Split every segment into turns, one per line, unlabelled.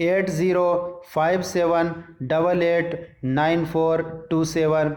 8057889427।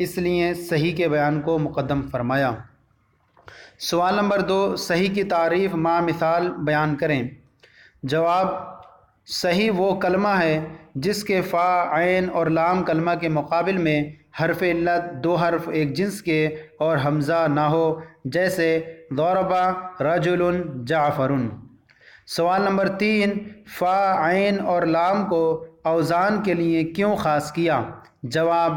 اس لیے صحیح کے بیان کو مقدم فرمایا۔ سوال نمبر 2، صحیح کی تعریف ما مثال بیان کریں۔ جواب، صحیح وہ کلمہ ہے جس کے فا، عین اور لام کلمہ کے مقابل میں حرف علت 2 حرف ایک جنس کے اور حمزہ نہ ہو، جیسے ضرب رجل جعفر۔ سوال نمبر 3، فا، عین اور لام کو اوزان کے لیے کیوں خاص کیا؟ جواب،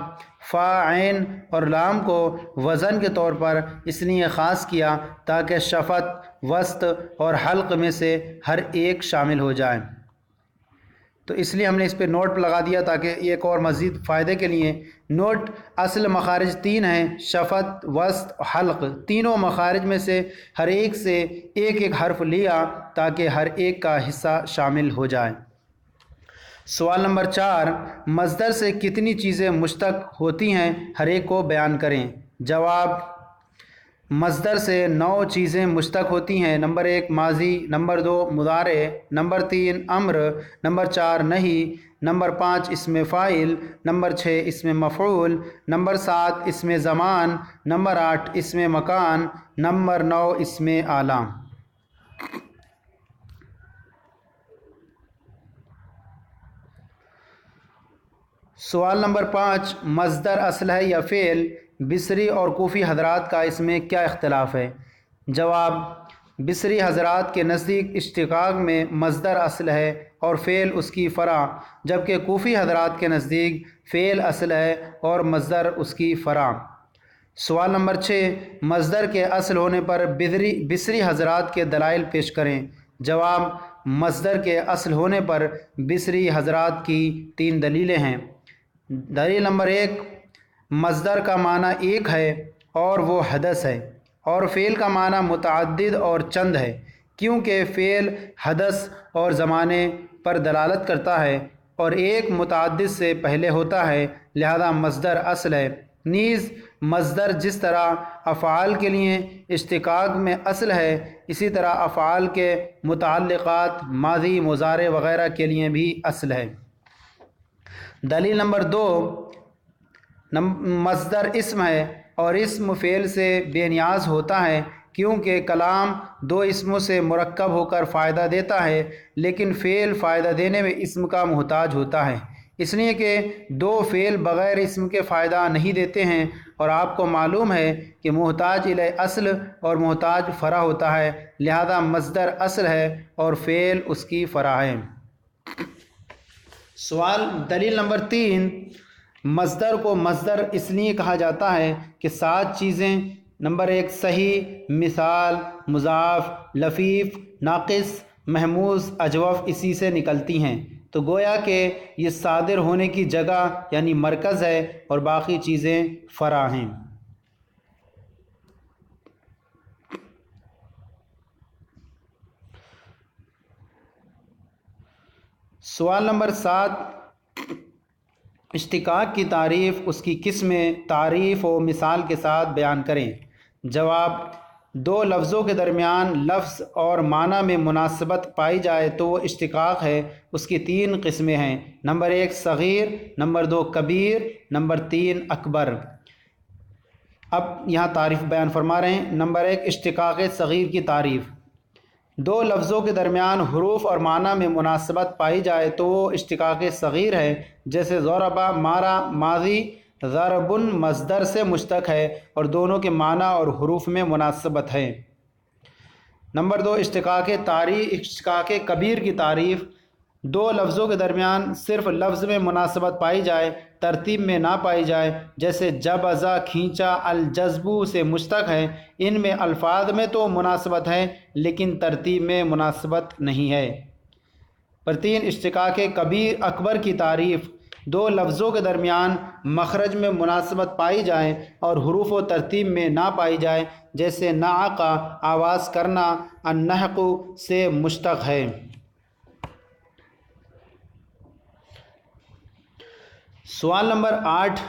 فا، عین اور لام کو وزن کے طور پر اس لیے خاص کیا تاکہ شفت، وسط اور حلق میں سے ہر ایک شامل ہو جائے۔ تو اس لیے ہم نے اس پہ نوٹ لگا دیا تاکہ ایک اور مزید فائدے کے لیے۔ نوٹ، اصل مخارج 3 ہیں، شفت، وسط، حلق۔ تینوں مخارج میں سے ہر ایک سے ایک ایک حرف لیا تاکہ ہر ایک کا حصہ شامل ہو جائے۔ سوال نمبر 4، مصدر سے کتنی چیزیں مشتق ہوتی ہیں، ہر ایک کو بیان کریں۔ جواب، مصدر سے 9 چیزیں مشتق ہوتی ہیں۔ نمبر 1 ماضی، نمبر 2 مضارع، نمبر 3 امر، نمبر 4 نہی، نمبر 5 اسم فاعل، نمبر 6 اسم مفعول، نمبر 7 اسم زمان، نمبر 8 اسم مکان، نمبر 9 اسم اعلیٰ۔ سوال نمبر 5، مصدر اصل ہے یا فعل؟ بصری اور کوفی حضرات کا اس میں کیا اختلاف ہے؟ جواب، بصری حضرات کے نزدیک اشتقاق میں مصدر اصل ہے اور فعل اس کی فرع، جبکہ کوفی حضرات کے نزدیک فعل اصل ہے اور مصدر اس کی فرع۔ سوال نمبر 6، مصدر کے اصل ہونے پر بصری حضرات کے دلائل پیش کریں۔ جواب، مصدر کے اصل ہونے پر بصری حضرات کی 3 دلیلیں ہیں۔ دلیل نمبر 1، مصدر کا معنی ایک ہے اور وہ حدث ہے، اور فعل کا معنی متعدد اور چند ہے، کیونکہ فعل حدث اور زمانے پر دلالت کرتا ہے اور ایک متعدد سے پہلے ہوتا ہے، لہذا مصدر اصل ہے۔ نیز مصدر جس طرح افعال کے لیے اشتقاق میں اصل ہے، اسی طرح افعال کے متعلقات ماضی، مضارع وغیرہ کے لیے بھی اصل ہے۔ دلیل نمبر 2، مصدر اسم ہے اور اسم فعل سے بے نیاز ہوتا ہے، کیونکہ کلام 2 اسموں سے مرکب ہو کر فائدہ دیتا ہے، لیکن فعل فائدہ دینے میں اسم کا محتاج ہوتا ہے، اس لیے کہ 2 فعل بغیر اسم کے فائدہ نہیں دیتے ہیں، اور آپ کو معلوم ہے کہ محتاج الی اصل اور محتاج فرع ہوتا ہے، لہذا مصدر اصل ہے اور فعل اس کی فرع ہے۔ سوال دلیل نمبر 3، مصدر کو مصدر اس لیے کہا جاتا ہے کہ 7 چیزیں، نمبر 1 صحیح، مثال، مضاف، لفیف، ناقص، محموز، اجوف اسی سے نکلتی ہیں، تو گویا کہ یہ صادر ہونے کی جگہ یعنی مرکز ہے اور باقی چیزیں فرع ہیں۔ سوال نمبر 7، اشتقاق کی تعریف، اس کی قسمیں، تعریف و مثال کے ساتھ بیان کریں۔ جواب، 2 لفظوں کے درمیان لفظ اور معنی میں مناسبت پائی جائے تو وہ اشتقاق ہے۔ اس کی 3 قسمیں ہیں، نمبر 1 صغیر، نمبر 2 کبیر، نمبر 3 اکبر۔ اب یہاں تعریف بیان فرما رہے ہیں۔ نمبر 1 اشتقاق صغیر کی تعریف، 2 لفظوں کے درمیان حروف اور معنی میں مناسبت پائی جائے تو وہ اشتقاق صغیر ہے، جیسے ضرب مارا ماضی، ضرب مصدر سے مشتق ہے اور دونوں کے معنی اور حروف میں مناسبت ہے۔ نمبر 2 اشتقاق کبیر کی تعریف، 2 لفظوں کے درمیان صرف لفظ میں مناسبت پائی جائے، ترتیب میں نہ پائی جائے، جیسے جبزا کھینچا، الجذبو سے مشتق ہے، ان میں الفاظ میں تو مناسبت ہے لیکن ترتیب میں مناسبت نہیں ہے۔ پر 3 اشتقاق کبیر اکبر کی تعریف، 2 لفظوں کے درمیان مخرج میں مناسبت پائی جائے اور حروف و ترتیب میں نہ پائی جائے، جیسے نعقہ آواز کرنا، النحق سے مشتق ہے۔ سوال نمبر 8،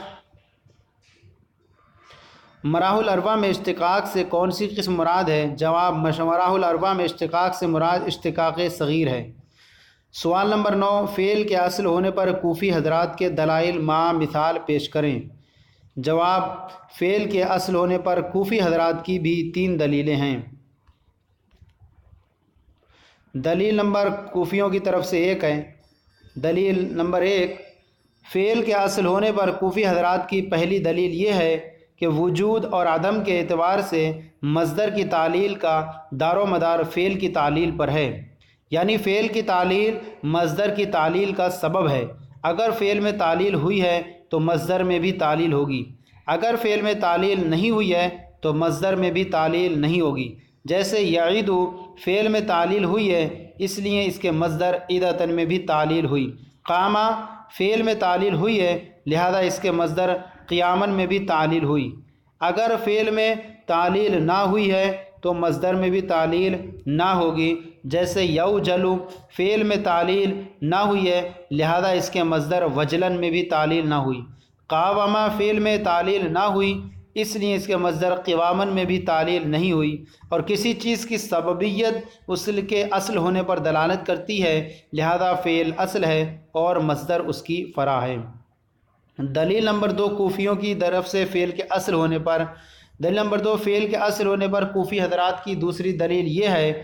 مراح الاربع میں اشتقاق سے کون سی قسم مراد ہے؟ جواب، مراح الاربع میں اشتقاق سے مراد اشتقاق صغیر ہے۔ سوال نمبر 9، فعل کے اصل ہونے پر کوفی حضرات کے دلائل ما مثال پیش کریں۔ جواب، فعل کے اصل ہونے پر کوفی حضرات کی بھی 3 دلیلیں ہیں۔ دلیل نمبر کوفیوں کی طرف سے 1 ہے۔ دلیل نمبر 1، فعل کے اصل ہونے پر کوفی حضرات کی پہلی دلیل یہ ہے کہ وجود اور عدم کے اعتبار سے مصدر کی تعلیل کا دار و مدار فعل کی تعلیل پر ہے، یعنی فعل کی تعلیل مصدر کی تعلیل کا سبب ہے۔ اگر فعل میں تعلیل ہوئی ہے تو مصدر میں بھی تعلیل ہوگی، اگر فعل میں تعلیل نہیں ہوئی ہے تو مصدر میں بھی تعلیل نہیں ہوگی۔ جیسے یعید فعل میں تعلیل ہوئی ہے اس لیے اس کے مصدر عیدتن میں بھی تعلیل ہوئی۔ قامہ فعل میں تعلیل ہوئی ہے لہذا اس کے مصدر قیامن میں بھی تعلیل ہوئی۔ اگر فعل میں تعلیل نہ ہوئی ہے تو مصدر میں بھی تعلیل نہ ہوگی۔ جیسے یوجلو فعل میں تعلیل نہ ہوئی ہے لہذا اس کے مصدر وجلن میں بھی تعلیل نہ ہوئی۔ قاومہ فعل میں تعلیل نہ ہوئی اس لیے اس کے مصدر قوامن میں بھی تعلیل نہیں ہوئی۔ اور کسی چیز کی سببیت اس کے اصل ہونے پر دلالت کرتی ہے لہذا فعل اصل ہے اور مصدر اس کی فرع ہے۔ دلیل نمبر 2، کوفیوں کی طرف سے فعل کے اصل ہونے پر۔ دلیل نمبر 2، فعل کے اصل ہونے پر کوفی حضرات کی دوسری دلیل یہ ہے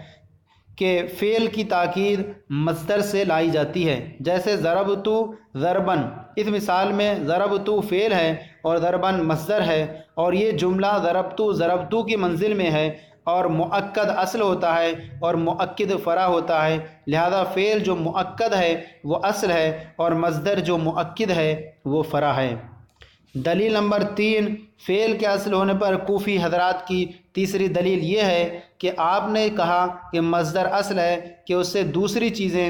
کہ فعل کی تاکید مصدر سے لائی جاتی ہے۔ جیسے ضربت ضربن، اس مثال میں ضربت فعل ہے اور ضربن مصدر ہے، اور یہ جملہ ضربتو کی منزل میں ہے، اور مؤکد اصل ہوتا ہے اور مؤکد فرع ہوتا ہے، لہذا فعل جو مؤکد ہے وہ اصل ہے اور مصدر جو مؤکد ہے وہ فرع ہے۔ دلیل نمبر 3، فعل کے اصل ہونے پر کوفی حضرات کی تیسری دلیل یہ ہے کہ آپ نے کہا کہ مصدر اصل ہے کہ اس سے دوسری چیزیں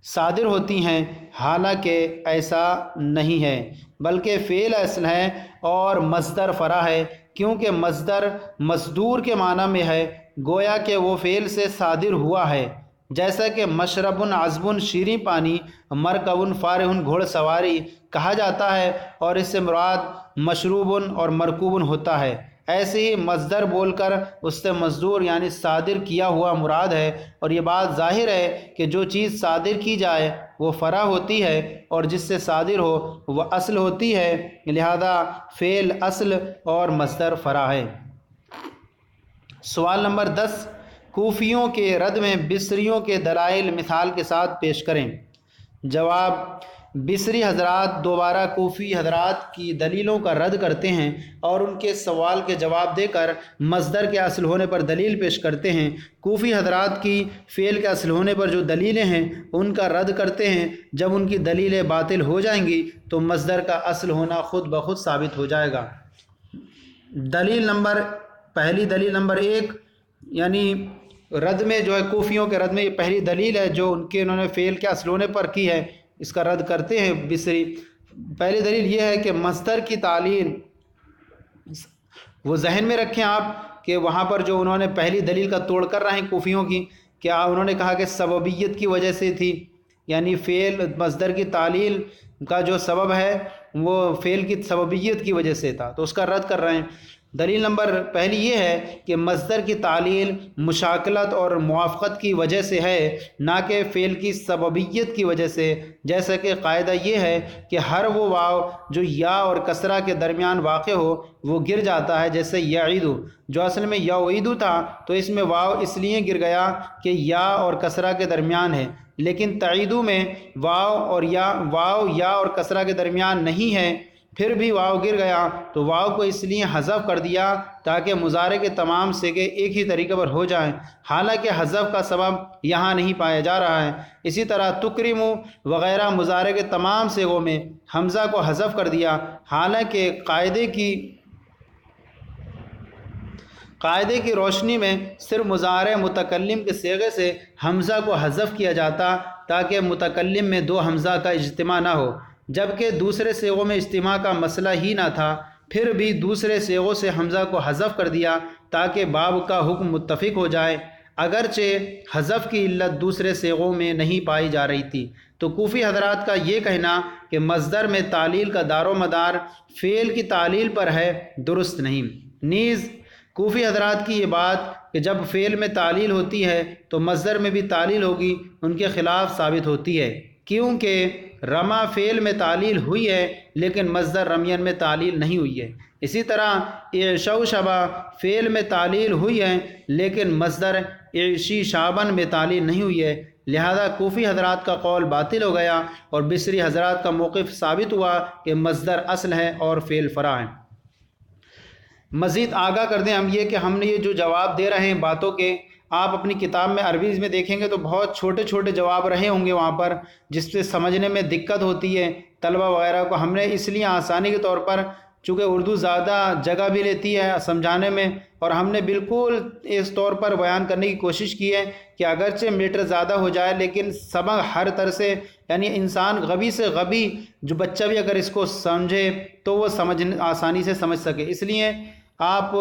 صادر ہوتی ہیں، حالانکہ ایسا نہیں ہے، بلکہ فعل اصل ہے اور مصدر فرع ہے، کیونکہ مصدر مصدور کے معنی میں ہے، گویا کہ وہ فعل سے صادر ہوا ہے۔ جیسا کہ مشرب عذب شیریں پانی، مرکب فارح گھوڑ سواری کہا جاتا ہے اور اس سے مراد مشروب اور مرکوب ہوتا ہے، ایسے ہی مصدر بول کر اس سے مصدور یعنی صادر کیا ہوا مراد ہے۔ اور یہ بات ظاہر ہے کہ جو چیز صادر کی جائے وہ فرع ہوتی ہے اور جس سے صادر ہو وہ اصل ہوتی ہے، لہذا فعل اصل اور مصدر فرع ہے۔ سوال نمبر 10، کوفیوں کے رد میں بصریوں کے دلائل مثال کے ساتھ پیش کریں۔ جواب، بصری حضرات دوبارہ کوفی حضرات کی دلیلوں کا رد کرتے ہیں اور ان کے سوال کے جواب دے کر مصدر کے اصل ہونے پر دلیل پیش کرتے ہیں۔ کوفی حضرات کی فعل کے اصل ہونے پر جو دلیلیں ہیں ان کا رد کرتے ہیں۔ جب ان کی دلیلیں باطل ہو جائیں گی تو مصدر کا اصل ہونا خود بخود ثابت ہو جائے گا۔ پہلی دلیل نمبر 1، یعنی رد میں جو ہے کوفیوں کے رد میں یہ پہلی دلیل ہے جو انہوں نے فعل کے اصل ہونے پر کی ہے، اس کا رد کرتے ہیں بصری۔ پہلی دلیل یہ ہے کہ مصدر کی تعلیل، وہ ذہن میں رکھیں آپ کہ وہاں پر جو انہوں نے پہلی دلیل کا توڑ کر رہے ہیں کوفیوں کی، کیا انہوں نے کہا کہ سببیت کی وجہ سے تھی، یعنی فعل مصدر کی تعلیل کا جو سبب ہے وہ فعل کی سببیت کی وجہ سے تھا، تو اس کا رد کر رہے ہیں۔ دلیل نمبر پہلی یہ ہے کہ مصدر کی تعلیل مشاکلت اور موافقت کی وجہ سے ہے، نہ کہ فعل کی سببیت کی وجہ سے۔ جیسا کہ قاعدہ یہ ہے کہ ہر وہ واو جو یا اور کسرہ کے درمیان واقع ہو وہ گر جاتا ہے، جیسے یعید جو اصل میں یعید تھا تو اس میں واو اس لیے گر گیا کہ یا اور کسرہ کے درمیان ہے، لیکن تعیدو میں واو یا اور کسرہ کے درمیان نہیں ہے، پھر بھی واو گر گیا تو واو کو اس لیے حذف کر دیا تاکہ مضارع کے تمام صیغے ایک ہی طریقے پر ہو جائیں، حالانکہ حذف کا سبب یہاں نہیں پایا جا رہا ہے۔ اسی طرح تکرم وغیرہ مضارع کے تمام صیغوں میں حمزہ کو حذف کر دیا، حالانکہ قاعدے کی روشنی میں صرف مضارع متکلم کے صیغے سے حمزہ کو حذف کیا جاتا تاکہ متکلم میں دو حمزہ کا اجتماع نہ ہو، جبکہ دوسرے صیغوں میں اجتماع کا مسئلہ ہی نہ تھا، پھر بھی دوسرے صیغوں سے حمزہ کو حذف کر دیا تاکہ باب کا حکم متفق ہو جائے، اگرچہ حذف کی علت دوسرے صیغوں میں نہیں پائی جا رہی تھی۔ تو کوفی حضرات کا یہ کہنا کہ مصدر میں تعلیل کا دار و مدار فعل کی تعلیل پر ہے درست نہیں۔ نیز کوفی حضرات کی یہ بات کہ جب فعل میں تعلیل ہوتی ہے تو مصدر میں بھی تعلیل ہوگی ان کے خلاف ثابت ہوتی ہے، کیونکہ رما فعل میں تعلیل ہوئی ہے لیکن مصدر رمین میں تعلیل نہیں ہوئی ہے۔ اسی طرح اعشوشبا فعل میں تعلیل ہوئی ہے لیکن مصدر اعشی شابن میں تعلیل نہیں ہوئی ہے، لہذا کوفی حضرات کا قول باطل ہو گیا اور بصری حضرات کا موقف ثابت ہوا کہ مصدر اصل ہے اور فعل فرع ہے۔ مزید آگاہ کر دیں ہم یہ کہ ہم نے یہ جو جواب دے رہے ہیں باتوں کے، آپ اپنی کتاب میں عربیز میں دیکھیں گے تو بہت چھوٹے چھوٹے جواب رہے ہوں گے وہاں پر، جس سے سمجھنے میں دقت ہوتی ہے طلبہ وغیرہ کو۔ ہم نے اس لیے آسانی کے طور پر، چونکہ اردو زیادہ جگہ بھی لیتی ہے سمجھانے میں، اور ہم نے بالکل اس طور پر بیان کرنے کی کوشش کی ہے کہ اگرچہ میٹر زیادہ ہو جائے لیکن سبق ہر طرح سے، یعنی انسان غبی سے غبی جو بچہ بھی اگر اس کو سمجھے تو وہ آسانی سے سمجھ سکے۔ اس لیے آپ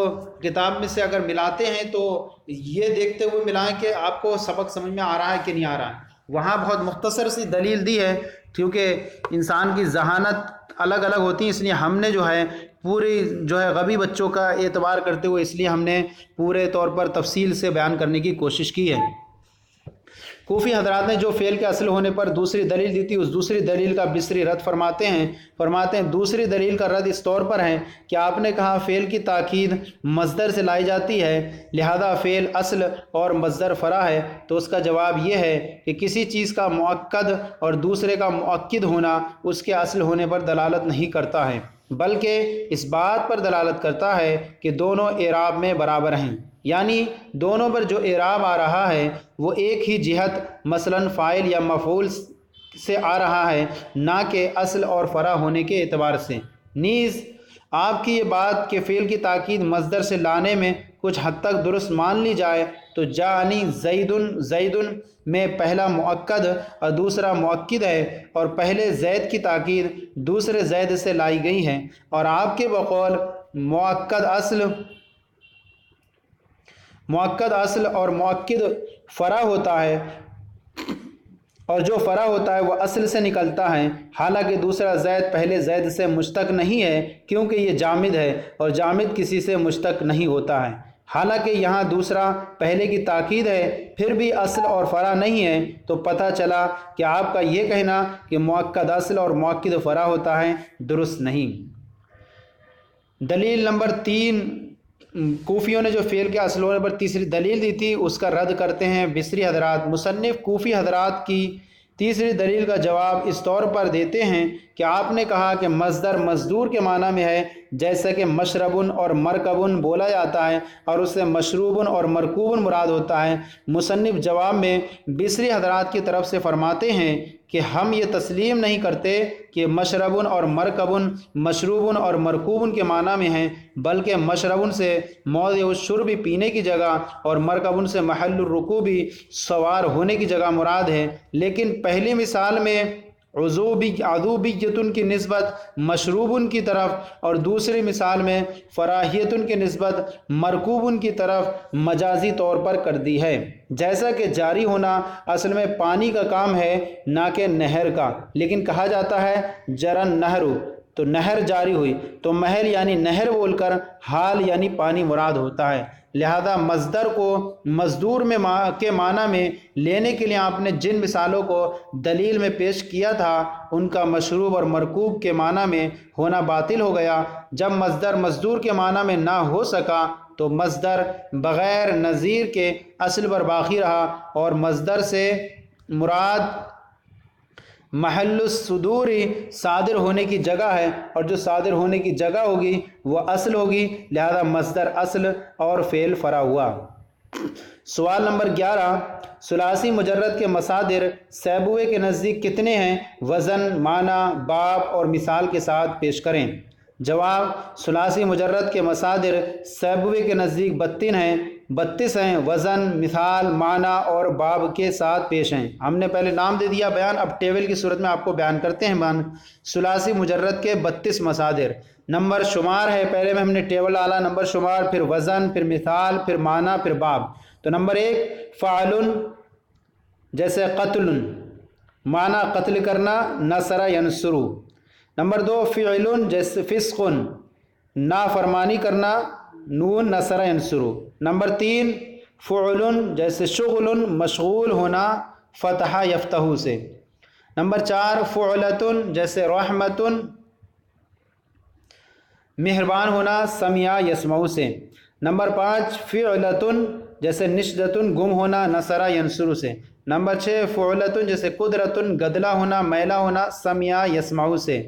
کتاب میں سے اگر ملاتے ہیں تو یہ دیکھتے ہوئے ملائیں کہ آپ کو سبق سمجھ میں آ رہا ہے کہ نہیں آ رہا ہے۔ وہاں بہت مختصر سی دلیل دی ہے، کیونکہ انسان کی ذہانت الگ الگ ہوتی ہیں، اس لیے ہم نے جو ہے پوری غبی بچوں کا اعتبار کرتے ہوئے اس لیے ہم نے پورے طور پر تفصیل سے بیان کرنے کی کوشش کی ہے۔ کوفی حضرات نے جو فعل کے اصل ہونے پر دوسری دلیل دی تھی، اس دوسری دلیل کا بصری رد فرماتے ہیں دوسری دلیل کا رد اس طور پر ہے کہ آپ نے کہا فعل کی تاکید مصدر سے لائی جاتی ہے لہذا فعل اصل اور مصدر فرع ہے، تو اس کا جواب یہ ہے کہ کسی چیز کا مؤکد اور دوسرے کا مؤکد ہونا اس کے اصل ہونے پر دلالت نہیں کرتا ہے، بلکہ اس بات پر دلالت کرتا ہے کہ دونوں اعراب میں برابر ہیں، یعنی دونوں پر جو اعراب آ رہا ہے وہ ایک ہی جہت مثلا فاعل یا مفعول سے آ رہا ہے، نہ کہ اصل اور فرع ہونے کے اعتبار سے۔ نیز آپ کی یہ بات کہ فعل کی تاکید مصدر سے لانے میں کچھ حد تک درست مان لی جائے تو جاءنی زیدن میں پہلا مؤکد اور دوسرا مؤکد ہے، اور پہلے زید کی تاکید دوسرے زید سے لائی گئی ہے، اور آپ کے بقول مؤکد اصل اور مؤکد فرع ہوتا ہے، اور جو فرع ہوتا ہے وہ اصل سے نکلتا ہے، حالانکہ دوسرا زید پہلے زید سے مشتق نہیں ہے کیونکہ یہ جامد ہے اور جامد کسی سے مشتق نہیں ہوتا ہے۔ حالانکہ یہاں دوسرا پہلے کی تاکید ہے پھر بھی اصل اور فرع نہیں ہے، تو پتہ چلا کہ آپ کا یہ کہنا کہ مؤکد اصل اور مؤکد فرع ہوتا ہے درست نہیں۔ دلیل نمبر 3، کوفیوں نے جو فعل کے اصل ہونے پر تیسری دلیل دی تھی اس کا رد کرتے ہیں بصری حضرات۔ مصنف کوفی حضرات کی تیسری دلیل کا جواب اس طور پر دیتے ہیں کہ آپ نے کہا کہ مصدر مصدور کے معنی میں ہے، جیسا کہ مشربن اور مرکبن بولا جاتا ہے اور اس سے مشروبن اور مرکوبن مراد ہوتا ہے۔ مصنف جواب میں بصری حضرات کی طرف سے فرماتے ہیں کہ ہم یہ تسلیم نہیں کرتے کہ مشربن اور مرکبن مشروبن اور مرکوبن کے معنی میں ہیں، بلکہ مشربن سے موضع الشرب پینے کی جگہ اور مرکبن سے محل الرکوب سوار ہونے کی جگہ مراد ہے۔ لیکن پہلی مثال میں عذوبیتن کی نسبت مشروبن کی طرف اور دوسری مثال میں فراہیتن کی نسبت مرکوبن کی طرف مجازی طور پر کر دی ہے، جیسا کہ جاری ہونا اصل میں پانی کا کام ہے نہ کہ نہر کا، لیکن کہا جاتا ہے جرن نہر، تو نہر جاری ہوئی، تو محل یعنی نہر بول کر حال یعنی پانی مراد ہوتا ہے۔ لہذا مصدر کو مصدور میں کے معنی میں لینے کے لیے آپ نے جن مثالوں کو دلیل میں پیش کیا تھا ان کا مشروب اور مرکوب کے معنی میں ہونا باطل ہو گیا۔ جب مصدر مصدور کے معنی میں نہ ہو سکا تو مصدر بغیر نظیر کے اصل پر باقی رہا، اور مصدر سے مراد محل الصدور صادر ہونے کی جگہ ہے، اور جو صادر ہونے کی جگہ ہوگی وہ اصل ہوگی، لہذا مصدر اصل اور فعل فرع ہوا۔ سوال نمبر 11، ثلاثی مجرد کے مصادر سیبوئے کے نزدیک کتنے ہیں؟ وزن، معنی، باب اور مثال کے ساتھ پیش کریں۔ جواب، ثلاثی مجرد کے مصادر سیبوئے کے نزدیک 32 ہیں، وزن، مثال، معنی اور باب کے ساتھ پیش ہیں۔ ہم نے پہلے نام دے دیا بیان، اب ٹیبل کی صورت میں آپ کو بیان کرتے ہیں۔ ثلاثی مجرد کے 32 مصادر، نمبر شمار ہے، پہلے میں ہم نے ٹیبل ڈالا، نمبر شمار، پھر وزن، پھر مثال، پھر معنی، پھر باب۔ تو نمبر 1 فعل، جیسے قتل، معنی قتل کرنا، نصر ینصر۔ نمبر 2 فعل، جیسے فسق، نافرمانی کرنا، نون نصر ینصر۔ نمبر 3 فعل، جیسے شغل، مشغول ہونا، فتح یفتح سے۔ نمبر 4 فعلتن جیسے رحمتن مہربان ہونا سمع یسمع سے۔ نمبر 5 فعلتن جیسے نشدتن گم ہونا نصر ینصر سے۔ نمبر 6 فعلتن جیسے قدرتن گدلا ہونا میلا ہونا سمع یسمع سے۔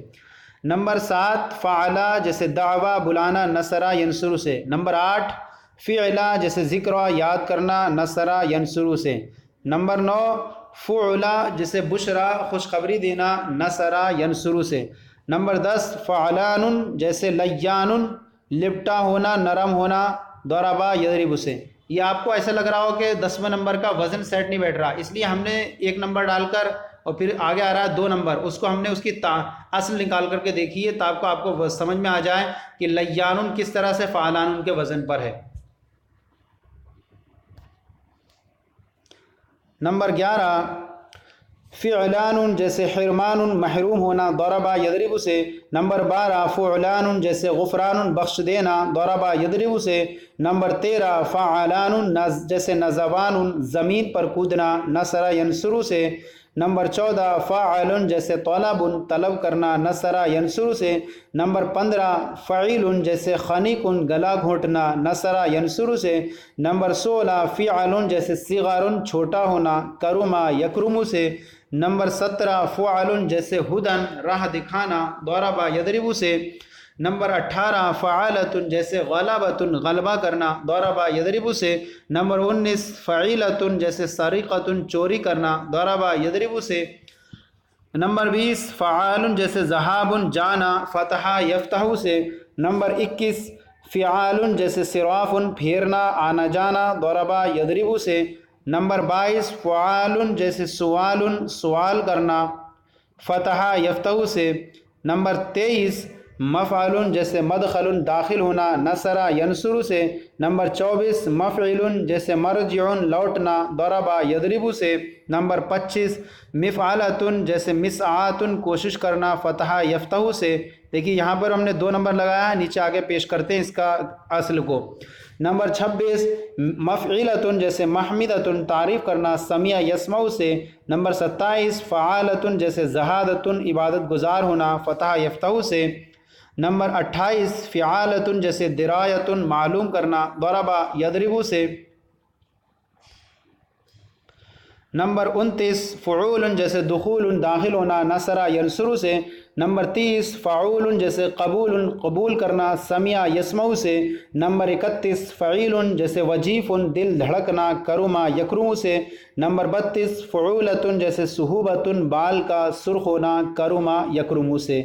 نمبر 7 فعلا جیسے دعویٰ بلانا نصر ینصر سے۔ نمبر 8 فعلا جیسے ذکر یاد کرنا نصر ینصر سے۔ نمبر 9 فعلا جیسے بشرا خوشخبری دینا نصر ینصر سے۔ نمبر 10 فعلان جیسے لیان لپٹا ہونا نرم ہونا ضربا یضرب سے۔ یہ آپ کو ایسا لگ رہا ہو کہ 10ویں نمبر کا وزن سیٹ نہیں بیٹھ رہا، اس لیے ہم نے ایک نمبر ڈال کر اور پھر آگے آ رہا ہے 2 نمبر، اس کو ہم نے اس کی اصل نکال کر کے دیکھی ہے تاکہ آپ کو سمجھ میں آ جائے کہ لیان کس طرح سے فعلان کے وزن پر ہے۔ نمبر 11 فعلان جیسے حرمان محروم ہونا ضربا یضرب سے۔ نمبر 12 فعلان جیسے غفران بخش دینا ضربا یضرب سے۔ نمبر 13 فعلان جیسے نزوان زمین پر کودنا نصر ینصر سے۔ نمبر 14 فاعل جیسے طلب طلب کرنا نصر ینصر سے۔ نمبر 15 فعیل جیسے خنیق گلا گھونٹنا نصر ینصر سے۔ نمبر 16 فعل جیسے صغار چھوٹا ہونا کرما یکرم سے۔ نمبر 17 فعل جیسے ہدن راہ دکھانا ضربا یضرب سے۔ نمبر 18 فعالۃ جیسے غلبۃ غلبہ کرنا ضربا یضرب سے۔ نمبر 19 فعیلۃ جیسے سرقۃ چوری کرنا ضربا یضرب سے۔ نمبر 20 فعال جیسے ذہاب جانا فتح یفتح سے۔ نمبر 21 فعال جیسے صراف پھیرنا آنا جانا ضربا یضرب سے۔ نمبر 22 فعال جیسے سوال سوال کرنا فتح یفتح سے۔ نمبر 23 مفعل جیسے مدخل داخل ہونا نصر ینصر سے۔ نمبر 24 مفعل جیسے مرجع لوٹنا ضربا یضرب سے۔ نمبر 25 مفعلۃ جیسے مسعات کوشش کرنا فتح یفتح سے۔ دیکھیے یہاں پر ہم نے 2 نمبر لگایا ہے، نیچے آگے پیش کرتے ہیں اس کا اصل کو۔ نمبر 26 مفعلۃ جیسے محمدۃ تعریف کرنا سمع یسمع سے۔ نمبر 27 فعالۃ جیسے زہادۃ عبادت گزار ہونا فتح یفتح سے۔ نمبر 28 فعالۃ جیسے درایۃ معلوم کرنا ضربا یضرب سے۔ نمبر 29 فعول جیسے دخول داخل ہونا نصر ینصر سے۔ نمبر 30 فعول جیسے قبول قبول کرنا سمع یسمع سے۔ نمبر 31 فعیل جیسے وجیف دل دھڑکنا کرما یکرم سے۔ نمبر 32 فعولۃ جیسے صحوبۃ بال کا سرخ ہونا کرما یکرم سے۔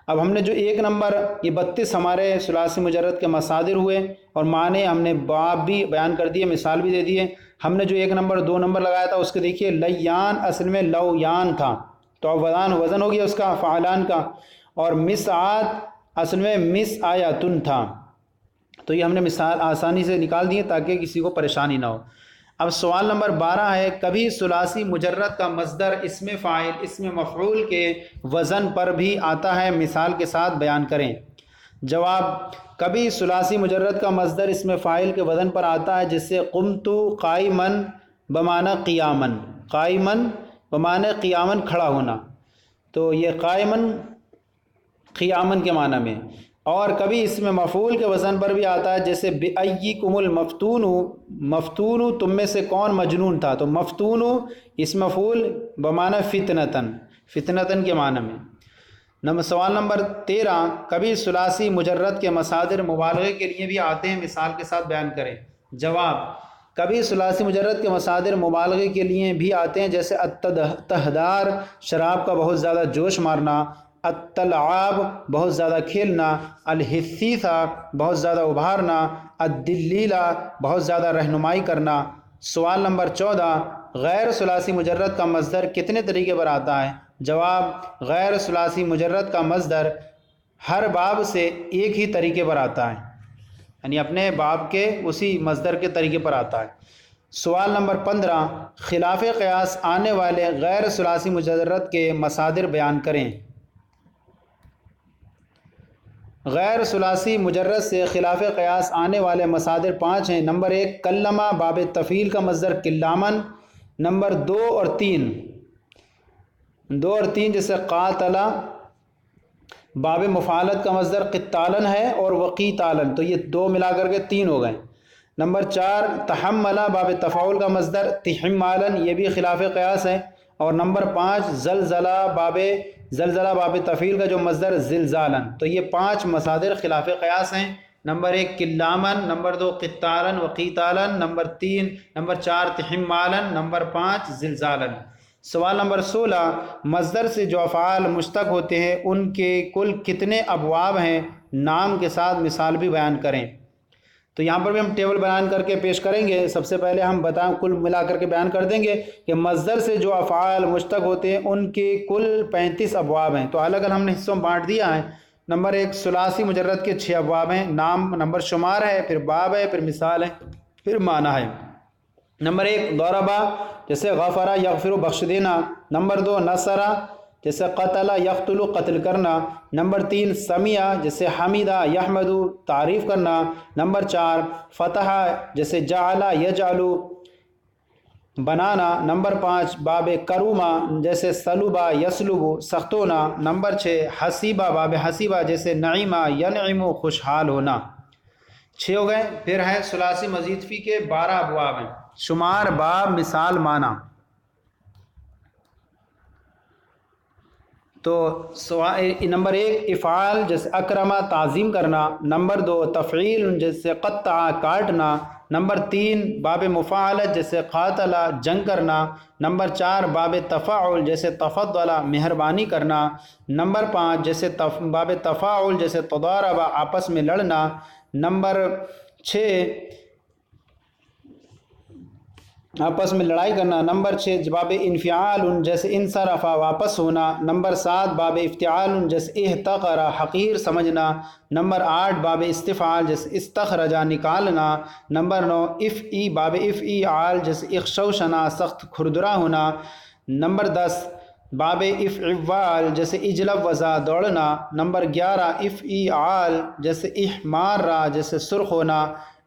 اب ہم نے جو 1 نمبر یہ 32 ہمارے ثلاثی مجرد کے مصادر ہوئے اور معنی ہم نے باب بھی بیان کر دیے، مثال بھی دے دیے۔ ہم نے جو 1 نمبر 2 نمبر لگایا تھا اس کے دیکھیے لیان اصل میں لویان تھا، تو اب وزن ہو گیا اس کا فعلان کا، اور مسعات اصل میں مسعیاتن تھا، تو یہ ہم نے مثال آسانی سے نکال دیے تاکہ کسی کو پریشانی نہ ہو۔ اب سوال نمبر 12 ہے کبھی ثلاثی مجرد کا مصدر اسم فاعل اسم مفعول کے وزن پر بھی آتا ہے، مثال کے ساتھ بیان کریں۔ جواب کبھی ثلاثی مجرد کا مصدر اسم فاعل کے وزن پر آتا ہے، جس سے قمت قائما بمعنی قیاما، قائما بمعنی قیاما کھڑا ہونا، تو یہ قائما قیاما کے معنی میں۔ اور کبھی اس میں مفعول کے وزن پر بھی آتا ہے، جیسے بِأَيِّكُمُ الْمَفْتُونُ، مفتون تم میں سے کون مجنون تھا، تو مفتون اس مفعول بمعنی فتنتن، فتنتن کے معنی میں۔ سوال نمبر 13 کبھی ثلاثی مجرد کے مصادر مبالغے کے لیے بھی آتے ہیں، مثال کے ساتھ بیان کریں۔ جواب کبھی ثلاثی مجرد کے مصادر مبالغے کے لیے بھی آتے ہیں، جیسے التہدار شراب کا بہت زیادہ جوش مارنا، التلعاب بہت زیادہ کھیلنا، الحثیثہ بہت زیادہ ابھارنا، الدلیلہ بہت زیادہ رہنمائی کرنا۔ سوال نمبر 14 غیر ثلاثی مجرد کا مصدر کتنے طریقے پر آتا ہے؟ جواب غیر ثلاثی مجرد کا مصدر ہر باب سے ایک ہی طریقے پر آتا ہے، یعنی اپنے باب کے اسی مصدر کے طریقے پر آتا ہے۔ سوال نمبر 15 خلاف قیاس آنے والے غیر ثلاثی مجرد کے مصادر بیان کریں۔ غیر ثلاثی مجرد سے خلاف قیاس آنے والے مصادر 5 ہیں۔ نمبر 1 کلمہ باب تفعیل کا مصدر کلامن۔ نمبر 2 اور 3 2 اور 3 جیسے قاتلا باب مفعالت کا مصدر قتالن ہے اور وقیتالن، تو یہ 2 ملا کر کے 3 ہو گئے۔ نمبر 4 تحملہ باب تفاعل کا مصدر تحمالن، یہ بھی خلاف قیاس ہے۔ اور نمبر 5 زلزلہ باب تفعیل کا جو مصدر زلزالن، تو یہ 5 مصادر خلاف قیاس ہیں۔ نمبر 1 کلامن، نمبر 2 قتالن وقیتالن، نمبر 4 تحمالن، نمبر 5 زلزالن۔ سوال نمبر 16 مصدر سے جو افعال مشتق ہوتے ہیں ان کے کل کتنے ابواب ہیں؟ نام کے ساتھ مثال بھی بیان کریں۔ تو یہاں پر بھی ہم ٹیبل بیان کر کے پیش کریں گے۔ سب سے پہلے ہم کل ملا کر کے بیان کر دیں گے کہ مصدر سے جو افعال مشتق ہوتے ہیں ان کے کل 35 ابواب ہیں، تو الگ الگ ہم نے حصوں میں بانٹ دیا ہے۔ نمبر 1 ثلاثی مجرد کے 6 ابواب ہیں، نام، نمبر شمار ہے، پھر باب ہے، پھر مثال ہے، پھر معنی ہے۔ نمبر 1 ضربہ جیسے غفرہ یغفر بخش دینا۔ نمبر 2 نصرہ جیسے قتل یقتل قتل کرنا۔ نمبر 3 سمیع جیسے حمیدہ یحمد تعریف کرنا۔ نمبر 4 فتح جیسے جعل یجعل بنانا۔ نمبر 5 باب کرومہ جیسے سلبہ یسلب سخت ہونا۔ نمبر 6 حسیبہ باب حسیبہ جیسے نعیمہ ینعم خوشحال ہونا۔ 6 ہو گئے۔ پھر ہے ثلاثی مزید فی کے 12 ابواب ہیں، شمار، باب، مثال، معنی۔ تو نمبر 1 افعال جیسے اکرمہ تعظیم کرنا۔ نمبر 2 تفعیل جیسے قطع کاٹنا۔ نمبر 3 باب مفاعلت جیسے قاتل جنگ کرنا۔ نمبر 4 باب تفاعل جیسے تفضل مہربانی کرنا۔ نمبر 5 جیسے باب تفاعل جیسے تضارب آپس میں لڑنا۔ نمبر 6 آپس میں لڑائی کرنا۔ نمبر 6 باب انفعال جیسے انصرف واپس ہونا۔ نمبر 7 باب افتعال جیسے احتقر حقیر سمجھنا۔ نمبر 8 باب استفعال جیسے استخرج نکالنا۔ نمبر 9 افعی باب افعال جیسے اخشوشنا سخت کھردرا ہونا۔ نمبر 10 باب افعال جیسے اجلب وزا دوڑنا۔ نمبر 11 افعال جیسے احمار جیسے سرخ ہونا۔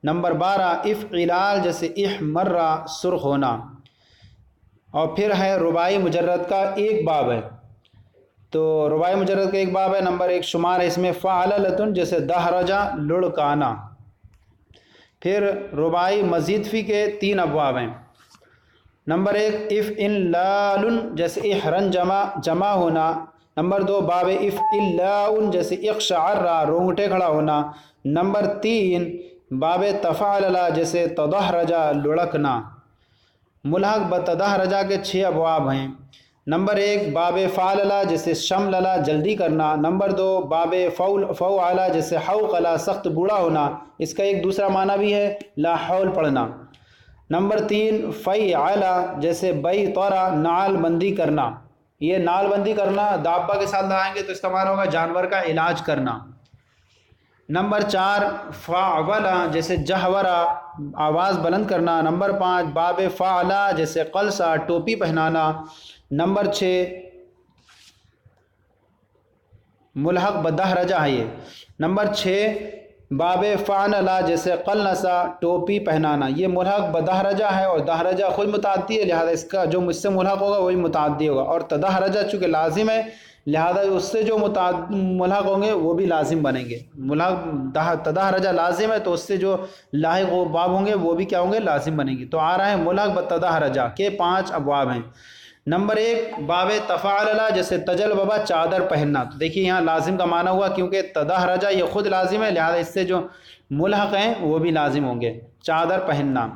نمبر 12 افعلال جیسے احمر سرخ ہونا۔ اور پھر ہے رباعی مجرد کا 1 باب ہے، تو رباعی مجرد کا 1 باب ہے۔ نمبر 1 شمار ہے اس میں فعللتن جیسے دہرجہ لڑکانا۔ پھر رباعی مزید فی کے 3 ابواب ہیں۔ نمبر 1 افعلال جیسے احرن جمع ہونا۔ نمبر 2 باب افعلاء جیسے اقشعر رونگٹے کھڑا ہونا۔ نمبر 3 باب تفعلل جیسے تدحرج لڑکنا۔ ملحق بتدحرج کے 6 ابواب ہیں۔ نمبر 1 باب فعلل جیسے شملل جلدی کرنا۔ نمبر 2 باب فوعل جیسے حوقل سخت بوڑھا ہونا، اس کا ایک دوسرا معنی بھی ہے لا حول پڑھنا۔ نمبر 3 فیعل جیسے بیطر نعل بندی کرنا، یہ نعل بندی کرنا دابہ کے ساتھ لگائیں گے تو اس کا معنی ہوگا جانور کا علاج کرنا۔ نمبر 4 فعول جیسے جہورا آواز بلند کرنا۔ نمبر 5 باب فعلا جیسے قلصا ٹوپی پہنانا۔ نمبر 6 ملحق بدہرجہ ہے یہ۔ نمبر 6 باب فعنلا جیسے قلنسا ٹوپی پہنانا، یہ ملحق بدہرجہ ہے اور دہرجہ خود متعدی ہے، لہذا اس کا جو مجھ سے ملحق ہوگا وہی متعدی ہوگا، اور تدہرجہ چونکہ لازم ہے لہذا اس سے جو ملحق ہوں گے وہ بھی لازم بنیں گے۔ ملحق تدہرجہ لازم ہے تو اس سے جو لاحق باب ہوں گے وہ بھی کیا ہوں گے؟ لازم بنیں گے۔ تو آ رہا ہے ملحق بتدہرجہ کے 5 ابواب ہیں۔ نمبر 1 باب تفعلل جیسے تجلببہ چادر پہننا، تو دیکھیے یہاں لازم کا معنی ہوا کیونکہ تدہرجہ یہ خود لازم ہے لہذا اس سے جو ملحق ہیں وہ بھی لازم ہوں گے، چادر پہننا۔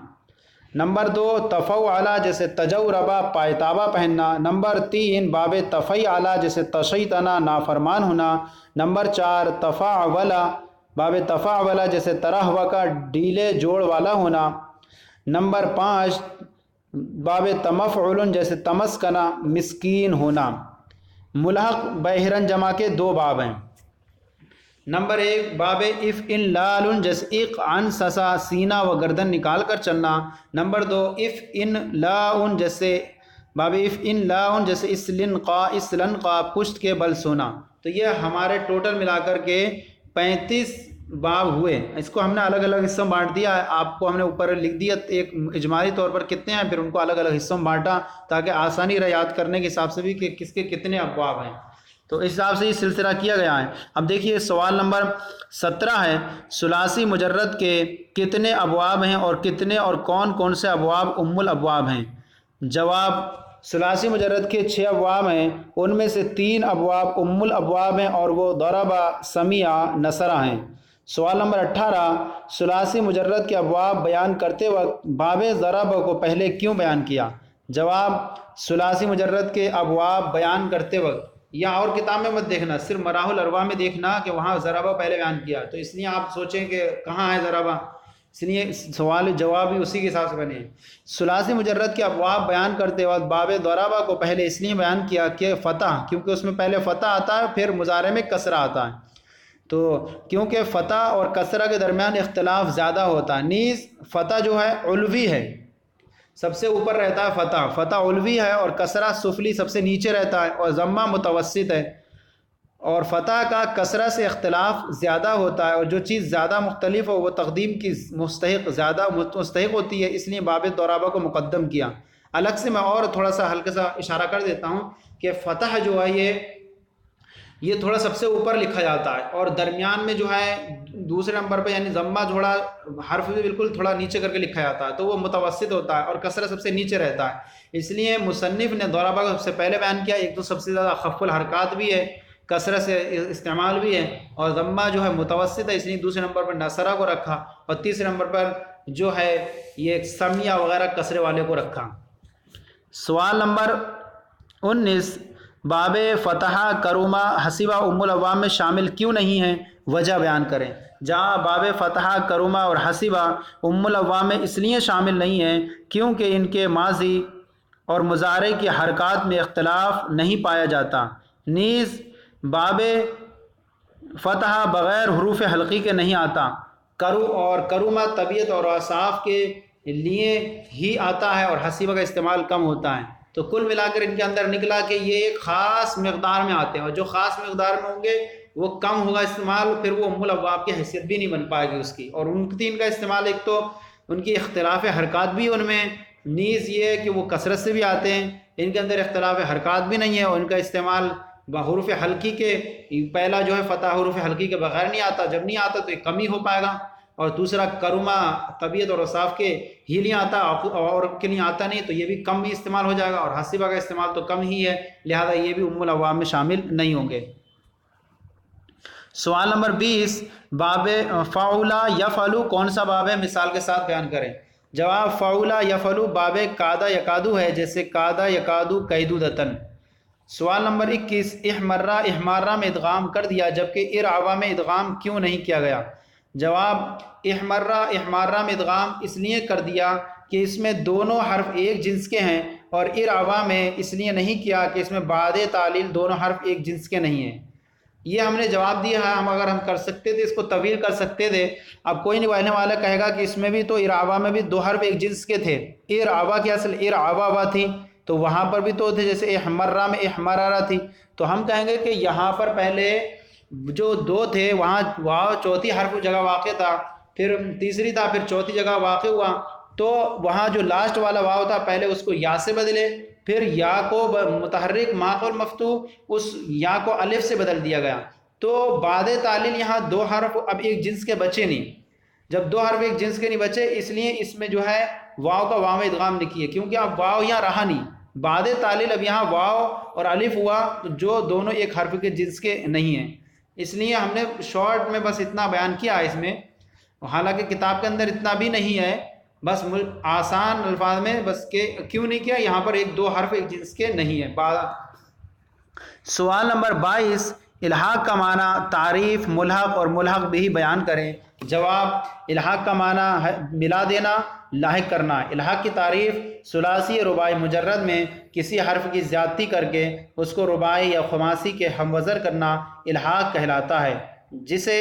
نمبر 2 تفعل جیسے تجوربہ پائتابہ پہننا۔ نمبر 3 باب تفعل جیسے تشیطنا نافرمان ہونا۔ نمبر 4 تفاعل باب تفاعل جیسے ترہوکا ڈیلے جوڑ والا ہونا۔ نمبر 5 باب تمفعل جیسے تمسکنا مسکین ہونا۔ ملحق بحرن جمع کے 2 باب ہیں۔ نمبر 1 باب افعلال جیسے اقعنصصا سینہ و گردن نکال کر چلنا۔ نمبر 2 افعنلاء جیسے باب افعنلاء جیسے اسلنقا پشت کے بل سونا۔ تو یہ ہمارے ٹوٹل ملا کر کے 35 باب ہوئے، اس کو ہم نے الگ الگ حصوں میں بانٹ دیا ہے، آپ کو ہم نے اوپر لکھ دیا ایک اجمالی طور پر کتنے ہیں، پھر ان کو الگ الگ حصوں میں بانٹا تاکہ آسانی رہے یاد کرنے کے حساب سے بھی کہ کس کے کتنے ابواب ہیں، تو اس حساب سے یہ سلسلہ کیا گیا ہے۔ اب دیکھیے سوال نمبر 17 ہے، ثلاثی مجرد کے کتنے ابواب ہیں اور کتنے اور کون کون سے ابواب ام الابواب ہیں؟ جواب، ثلاثی مجرد کے 6 ابواب ہیں، ان میں سے 3 ابواب ام الابواب ہیں اور وہ ضربہ، سمیع، نصرہ ہیں۔ سوال نمبر 18، ثلاثی مجرد کے ابواب بیان کرتے وقت باب ضربہ کو پہلے کیوں بیان کیا؟ جواب، ثلاثی مجرد کے ابواب بیان کرتے وقت، یا اور کتاب میں مت دیکھنا، صرف مراح الارواح میں دیکھنا کہ وہاں ضربہ پہلے بیان کیا، تو اس لیے آپ سوچیں کہ کہاں ہے ضربہ، اس لیے سوال جواب بھی اسی کے حساب سے بنے۔ ثلاثی مجرد کے ابواب بیان کرتے وقت باب ضربہ کو پہلے اس لیے بیان کیا کہ فتح، کیونکہ اس میں پہلے فتح آتا ہے پھر مضارع میں کسرہ آتا ہے، تو کیونکہ فتح اور کسرہ کے درمیان اختلاف زیادہ ہوتا ہے، نیز فتح جو ہے علوی ہے، سب سے اوپر رہتا ہے فتح علوی ہے، اور کسرہ سفلی سب سے نیچے رہتا ہے، اور ضمہ متوسط ہے، اور فتح کا کسرہ سے اختلاف زیادہ ہوتا ہے، اور جو چیز زیادہ مختلف ہو وہ تقدیم کی زیادہ مستحق ہوتی ہے، اس لیے باب ضربہ کو مقدم کیا۔ الگ سے میں اور تھوڑا سا ہلکا سا اشارہ کر دیتا ہوں کہ فتح جو ہے یہ تھوڑا سب سے اوپر لکھا جاتا ہے، اور درمیان میں جو ہے دوسرے نمبر پہ یعنی ضمہ تھوڑا حرف بھی بالکل تھوڑا نیچے کر کے لکھا جاتا ہے، تو وہ متوسط ہوتا ہے، اور کسرہ سب سے نیچے رہتا ہے، اس لیے مصنف نے ضربہ کو سب سے پہلے بیان کیا۔ ایک تو سب سے زیادہ اخف الحرکات بھی ہے، کسرہ سے استعمال بھی ہے، اور ضمہ جو ہے متوسط ہے، اس لیے دوسرے نمبر پر نصرہ کو رکھا، اور تیسرے نمبر پر جو ہے یہ سمیع وغیرہ کسرے والے کو رکھا۔ سوال نمبر 19، باب فتح، کرومہ، حسیبہ ام الابواب میں شامل کیوں نہیں ہیں؟ وجہ بیان کریں۔ جہاں باب فتح، کرومہ اور حسیبہ ام الابواب میں اس لیے شامل نہیں ہیں کیونکہ ان کے ماضی اور مضارع کی حرکات میں اختلاف نہیں پایا جاتا، نیز باب فتح بغیر حروف حلقی کے نہیں آتا، کرو اور کرومہ طبیعت اور اوصاف کے لیے ہی آتا ہے، اور حسیبہ کا استعمال کم ہوتا ہے، تو کل ملا کر ان کے اندر نکلا کہ یہ ایک خاص مقدار میں آتے ہیں، اور جو خاص مقدار میں ہوں گے وہ کم ہوگا استعمال، پھر وہ ام الابواب کی حیثیت بھی نہیں بن پائے گی اس کی، اور ان تین کا استعمال ایک تو ان کی اختلاف حرکات بھی ان میں، نیز یہ ہے کہ وہ کثرت سے بھی آتے ہیں، ان کے اندر اختلاف حرکات بھی نہیں ہے، اور ان کا استعمال بحروف حلقی کے، پہلا جو ہے فتح حروف حلقی کے بغیر نہیں آتا، جب نہیں آتا تو ایک کم ہی ہو پائے گا، اور دوسرا کرومہ طبیعت اور اوصاف کے ہی نہیں آتا اور کے لیے آتا نہیں، تو یہ بھی کم ہی استعمال ہو جائے گا، اور حسیبہ کا استعمال تو کم ہی ہے، لہذا یہ بھی ام الابواب میں شامل نہیں ہوں گے۔ سوال نمبر 20، باب فعل یفعل کون سا باب ہے؟ مثال کے ساتھ بیان کریں۔ جواب، فعل یفعل باب کاد یکادو ہے، جیسے کاد یکادو کیدودتن۔ سوال نمبر 21، احمرہ میں ادغام کر دیا جبکہ ارعوا میں ادغام کیوں نہیں کیا گیا؟ جواب، احمرہ میں ادغام اس لیے کر دیا کہ اس میں دونوں حرف ایک جنس کے ہیں، اور ارعوا میں اس لیے نہیں کیا کہ اس میں بعد تعلیل دونوں حرف ایک جنس کے نہیں ہیں۔ یہ ہم نے جواب دیا ہے، اگر ہم کر سکتے تھے اس کو طویل کر سکتے تھے، اب کوئی نہیں کہنے والا کہے گا کہ اس میں بھی تو ارعوا میں بھی دو حرف ایک جنس کے تھے، ارعوا کی اصل ارعوا تھی، تو وہاں پر بھی تو تھے، جیسے احمرہ میں احمرارہ تھی، تو ہم کہیں گے کہ یہاں پر پہلے جو دو تھے وہاں چوتھی حرف جگہ واقع تھا، پھر تیسری تھا، پھر چوتھی جگہ واقع ہوا، تو وہاں جو لاسٹ والا واو تھا پہلے اس کو یا سے بدلے، پھر یا کو متحرک ماقول مفتوح اس یا کو الف سے بدل دیا گیا، تو بعد تعلیل یہاں دو حرف اب ایک جنس کے بچے نہیں، جب دو حرف ایک جنس کے نہیں بچے اس لیے اس میں جو ہے واو کا واو میں ادغام نہیں کیے، کیونکہ اب واو یہاں رہا نہیں، بعد تعلیل اب یہاں واو اور الف ہوا جو دونوں ایک حرف کے جنس کے نہیں ہیں، اس لیے ہم نے شارٹ میں بس اتنا بیان کیا ہے اس میں، حالانکہ کتاب کے اندر اتنا بھی نہیں ہے، بس آسان الفاظ میں بس کہ کیوں نہیں کیا، یہاں پر ایک دو حرف ایک جنس کے نہیں ہیں۔ سوال نمبر 22، الحاق کا معنی تعریف، ملحق اور ملحق بھی بیان کریں۔ جواب، الحاق کا معنی ملا دینا، لاحق کرنا۔ الحاق کی تعریف، ثلاثی رباعی مجرد میں کسی حرف کی زیادتی کر کے اس کو رباعی یا خماسی کے ہم وزن کرنا الحاق کہلاتا ہے، جسے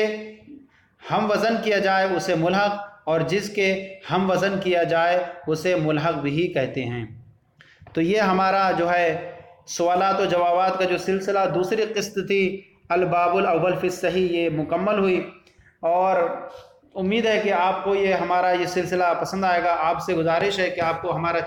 ہم وزن کیا جائے اسے ملحق، اور جس کے ہم وزن کیا جائے اسے ملحق بھی کہتے ہیں۔ تو یہ ہمارا جو ہے سوالات و جوابات کا جو سلسلہ دوسری قسط تھی الباب الاول فی الصحیح، یہ مکمل ہوئی۔ اور امید ہے کہ آپ کو یہ ہمارا یہ سلسلہ پسند آئے گا۔ آپ سے گزارش ہے کہ آپ کو ہمارا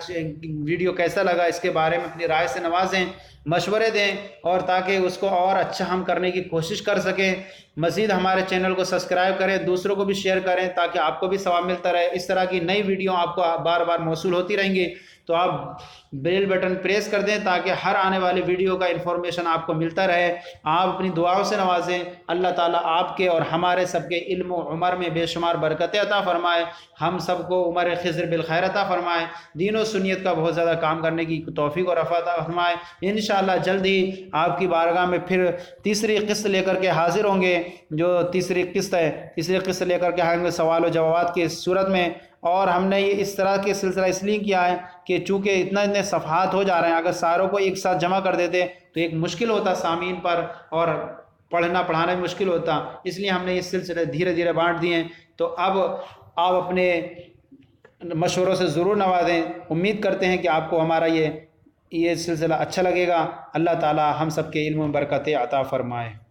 ویڈیو کیسا لگا اس کے بارے میں اپنی رائے سے نوازیں، مشورے دیں، اور تاکہ اس کو اور اچھا ہم کرنے کی کوشش کر سکیں۔ مزید ہمارے چینل کو سبسکرائب کریں، دوسروں کو بھی شیئر کریں تاکہ آپ کو بھی ثواب ملتا رہے۔ اس طرح کی نئی ویڈیو آپ کو بار بار موصول ہوتی رہیں گی، تو آپ بیل بٹن پریس کر دیں تاکہ ہر آنے والی ویڈیو کا انفارمیشن آپ کو ملتا رہے۔ آپ اپنی دعاؤں سے نوازیں، اللہ تعالیٰ آپ کے اور ہمارے سب کے علم و عمر میں بے شمار برکتیں عطا فرمائے، ہم سب کو عمر خضر بالخیر عطا فرمائے، دین و سنیت کا بہت زیادہ کام کرنے کی توفیق اور عطا فرمائے۔ انشاءاللہ جلد ہی آپ کی بارگاہ میں پھر تیسری قسط لے کر کے حاضر ہوں گے، جو تیسری قسط ہے، تیسری قسط لے کر کے آئیں گے سوال و جوابات کی صورت میں۔ اور ہم نے یہ اس طرح کے سلسلہ اس لیے کیا ہے کہ چونکہ اتنے صفحات ہو جا رہے ہیں، اگر ساروں کو ایک ساتھ جمع کر دیتے تو ایک مشکل ہوتا سامعین پر، اور پڑھنا پڑھانا بھی مشکل ہوتا، اس لیے ہم نے یہ سلسلے دھیرے دھیرے بانٹ دیے ہیں۔ تو اب آپ اپنے مشوروں سے ضرور نوازیں۔ امید کرتے ہیں کہ آپ کو ہمارا یہ سلسلہ اچھا لگے گا۔ اللہ تعالی ہم سب کے علم و برکتیں عطا فرمائے۔